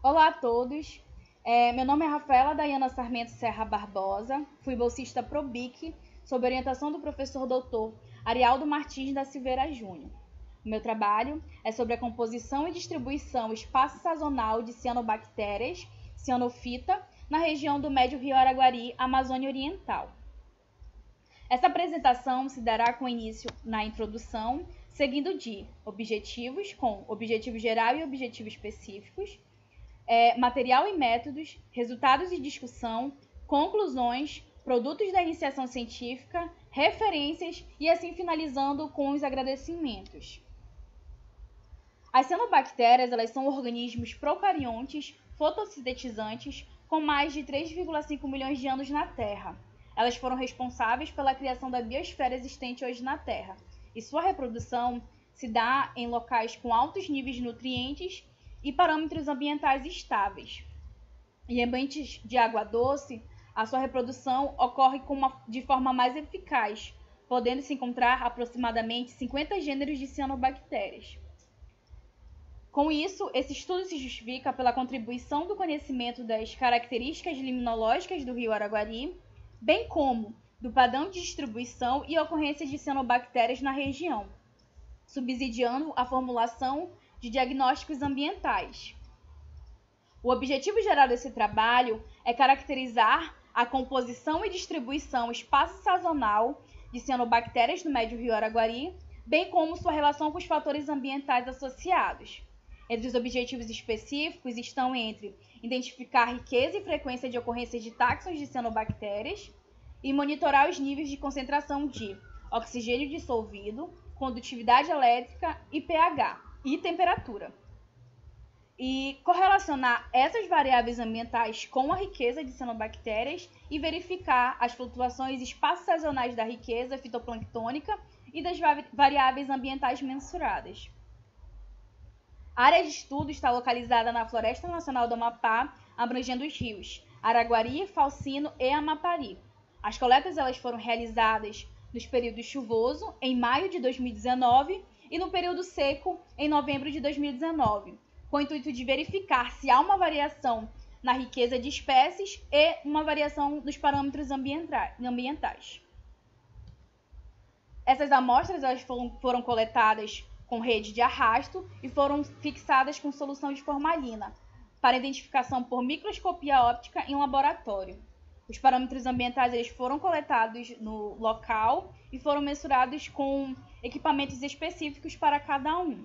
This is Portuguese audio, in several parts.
Olá a todos, meu nome é Rafaela Dayana Sarmento Serra Barbosa, fui bolsista ProBIC, sob orientação do professor doutor Arialdo Martins da Silveira Júnior. O meu trabalho é sobre a composição e distribuição espaço-sazonal de cianobactérias, cianofita, na região do Médio Rio Araguari, Amazônia Oriental. Essa apresentação se dará com início na introdução, seguindo de objetivos, com objetivo geral e objetivo específicos, material e métodos, resultados e discussão, conclusões, produtos da iniciação científica, referências e assim finalizando com os agradecimentos. As cianobactérias, elas são organismos procariontes, fotossintetizantes, com mais de 3,5 milhões de anos na Terra. Elas foram responsáveis pela criação da biosfera existente hoje na Terra, e sua reprodução se dá em locais com altos níveis de nutrientes e parâmetros ambientais estáveis. Em ambientes de água doce, a sua reprodução ocorre de forma mais eficaz, podendo-se encontrar aproximadamente 50 gêneros de cianobactérias. Com isso, esse estudo se justifica pela contribuição do conhecimento das características limnológicas do rio Araguari, bem como do padrão de distribuição e ocorrência de cianobactérias na região, subsidiando a formulação de diagnósticos ambientais. O objetivo geral desse trabalho é caracterizar a composição e distribuição espaço-sazonal de cianobactérias no Médio Rio Araguari, bem como sua relação com os fatores ambientais associados. Entre os objetivos específicos estão entre identificar a riqueza e frequência de ocorrência de táxons de cianobactérias e monitorar os níveis de concentração de oxigênio dissolvido, condutividade elétrica e pH e temperatura. E correlacionar essas variáveis ambientais com a riqueza de cianobactérias e verificar as flutuações espaço-sazonais da riqueza fitoplânctônica e das variáveis ambientais mensuradas. A área de estudo está localizada na Floresta Nacional do Amapá, abrangendo os rios Araguari, Falcino e Amapari. As coletas foram realizadas nos períodos chuvoso, em maio de 2019, e no período seco, em novembro de 2019, com o intuito de verificar se há uma variação na riqueza de espécies e uma variação nos parâmetros ambientais. Essas amostras foram coletadas com rede de arrasto e foram fixadas com solução de formalina, para identificação por microscopia óptica em laboratório. Os parâmetros ambientais foram coletados no local e foram mensurados com equipamentos específicos para cada um.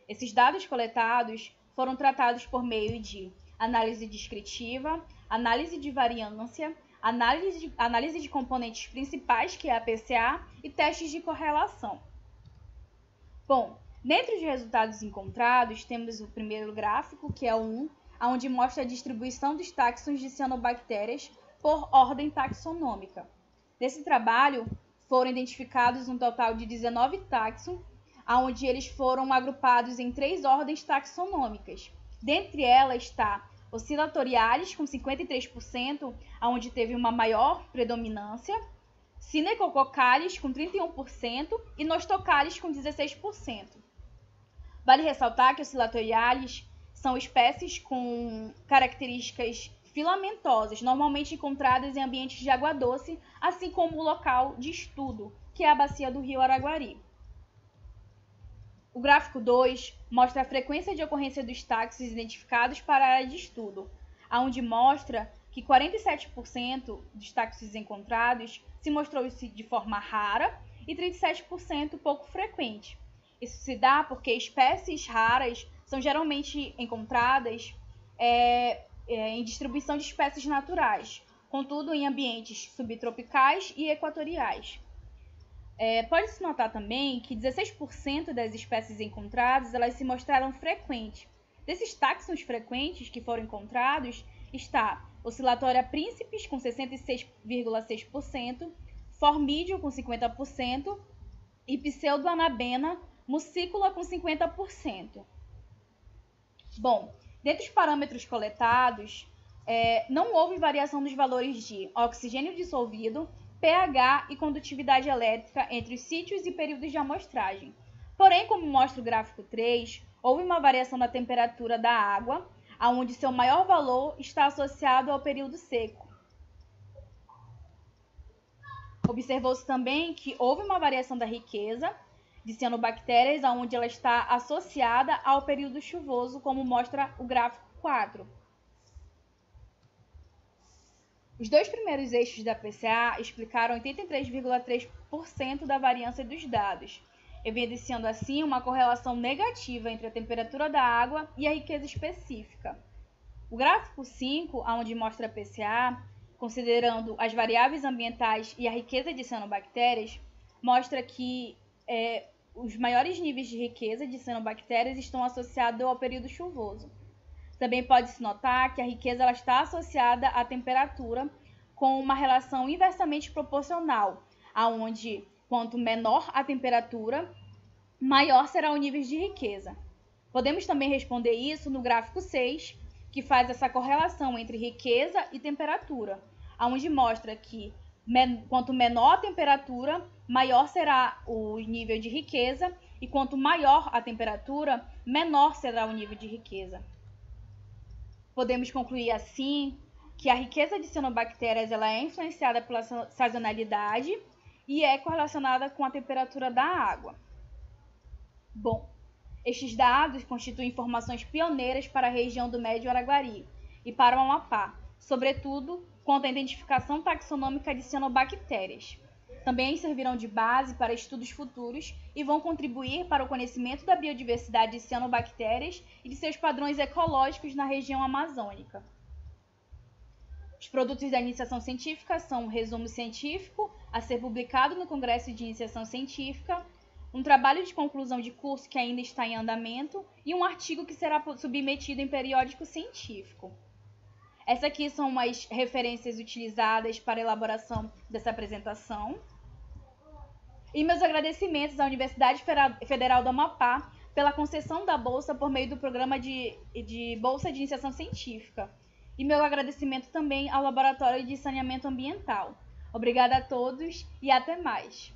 Esses dados coletados foram tratados por meio de análise descritiva, análise de variância, análise de componentes principais, que é a PCA, e testes de correlação. Bom, dentre os resultados encontrados, temos o primeiro gráfico, que é o 1, onde mostra a distribuição dos táxons de cianobactérias por ordem taxonômica. Nesse trabalho, foram identificados um total de 19 táxons, onde eles foram agrupados em 3 ordens taxonômicas. Dentre elas está Oscillatoriales, com 53%, onde teve uma maior predominância, Cinecococales, com 31%, e Nostocales, com 16%. Vale ressaltar que Oscillatoriales são espécies com características filamentosas, normalmente encontradas em ambientes de água doce, assim como o local de estudo, que é a bacia do rio Araguari. O gráfico 2 mostra a frequência de ocorrência dos táxons identificados para a área de estudo, onde mostra que 47% dos táxons encontrados se mostrou-se de forma rara e 37% pouco frequente. Isso se dá porque espécies raras são geralmente encontradas em distribuição de espécies naturais, contudo em ambientes subtropicais e equatoriais. Pode-se notar também que 16% das espécies encontradas elas se mostraram frequentes. Desses táxons frequentes que foram encontrados está Oscillatória príncipes, com 66,6%, Formídio, com 50%, e Pseudoanabena muscícula, com 50%. Bom, dentre os parâmetros coletados, não houve variação nos valores de oxigênio dissolvido, pH e condutividade elétrica entre os sítios e períodos de amostragem. Porém, como mostra o gráfico 3, houve uma variação na temperatura da água, onde seu maior valor está associado ao período seco. Observou-se também que houve uma variação da riqueza de cianobactérias, onde ela está associada ao período chuvoso, como mostra o gráfico 4. Os dois primeiros eixos da PCA explicaram 83,3% da variância dos dados, evidenciando assim uma correlação negativa entre a temperatura da água e a riqueza específica. O gráfico 5, onde mostra a PCA, considerando as variáveis ambientais e a riqueza de cianobactérias, mostra que os maiores níveis de riqueza de cianobactérias estão associados ao período chuvoso. Também pode-se notar que a riqueza ela está associada à temperatura com uma relação inversamente proporcional, onde quanto menor a temperatura, maior será o nível de riqueza. Podemos também responder isso no gráfico 6, que faz essa correlação entre riqueza e temperatura, onde mostra que quanto menor a temperatura, maior será o nível de riqueza, e quanto maior a temperatura, menor será o nível de riqueza. Podemos concluir assim que a riqueza de cianobactérias ela é influenciada pela sazonalidade e é correlacionada com a temperatura da água. Bom, estes dados constituem informações pioneiras para a região do Médio Araguari e para o Amapá, sobretudo quanto à identificação taxonômica de cianobactérias. Também servirão de base para estudos futuros e vão contribuir para o conhecimento da biodiversidade de cianobactérias e de seus padrões ecológicos na região amazônica. Os produtos da iniciação científica são um resumo científico a ser publicado no Congresso de Iniciação Científica, um trabalho de conclusão de curso que ainda está em andamento e um artigo que será submetido em periódico científico. Essas aqui são as referências utilizadas para a elaboração dessa apresentação. E meus agradecimentos à Universidade Federal do Amapá pela concessão da bolsa por meio do programa de Bolsa de Iniciação Científica. E meu agradecimento também ao Laboratório de Saneamento Ambiental. Obrigada a todos e até mais!